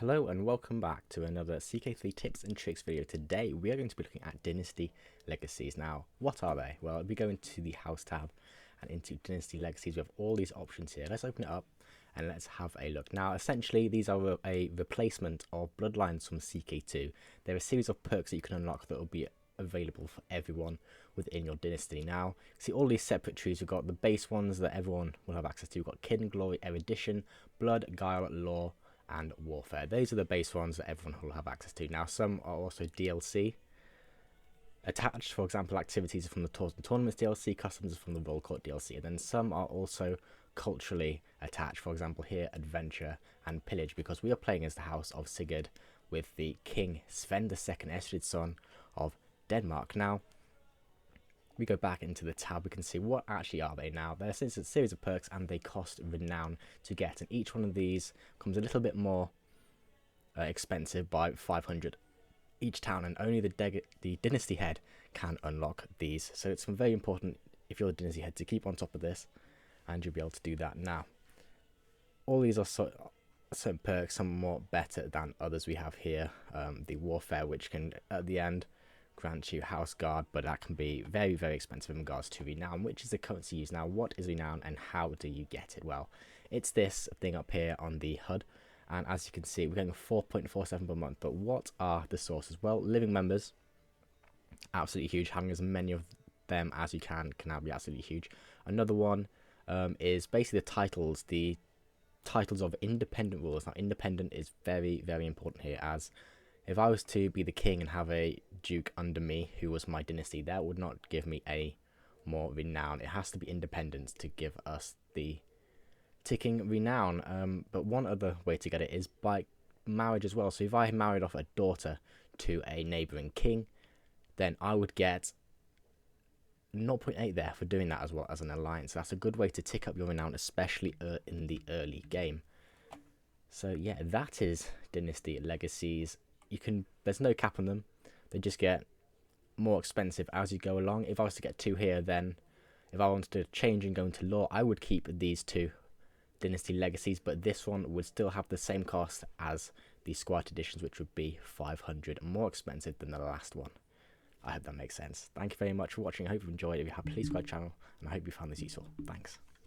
Hello and welcome back to another CK3 tips and tricks video. Today we are going to be looking at Dynasty Legacies. Now, what are they? Well, we go into the house tab and into Dynasty Legacies. We have all these options here. Let's open it up and let's have a look. Now, essentially, these are a replacement of bloodlines from CK2. They're a series of perks that you can unlock that will be available for everyone within your dynasty. Now, see all these separate trees. We've got the base ones that everyone will have access to. We've got Kin, Glory, Erudition, Blood, Guile, Law, and Warfare. Those are the base ones that everyone will have access to. Now, some are also DLC attached. For example, activities from the Tours and Tournaments DLC, customs from the Roll Court DLC, and then some are also culturally attached. For example, here, Adventure and Pillage, because we are playing as the House of Sigurd with the King Sven II Estridsson of Denmark. Now, we go back into the tab, we can see what actually are they now. They're a series of perks and they cost renown to get, and each one of these comes a little bit more expensive by 500 each town, and only the dynasty head can unlock these. So it's very important if you're the dynasty head to keep on top of this, and you'll be able to do that. Now, all these are certain perks, some more better than others. We have here the Warfare, which can at the end grant you House Guard, but that can be very, very expensive in regards to renown, which is the currency used. Now, what is renown and how do you get it? Well, it's this thing up here on the HUD, and as you can see, we're getting 4.47 per month. But what are the sources? Well, living members, absolutely huge. Having as many of them as you can now be absolutely huge. Another one is basically the titles of independent rulers. Now, independent is very, very important here, as if I was to be the king and have a duke under me who was my dynasty, that would not give me a more renown. It has to be independence to give us the ticking renown. But one other way to get it is by marriage as well. So if I married off a daughter to a neighbouring king, then I would get 0.8 there for doing that as well as an alliance. So that's a good way to tick up your renown, especially in the early game. So yeah, that is Dynasty Legacies. There's no cap on them. They just get more expensive as you go along. If I was to get two here, then if I wanted to change and go into law, I would keep these two Dynasty Legacies, but this one would still have the same cost as the Squad Editions, which would be 500 more expensive than the last one. I hope that makes sense. Thank you very much for watching. I hope you enjoyed. If you have, please subscribe to the channel, and I hope you found this useful. Thanks.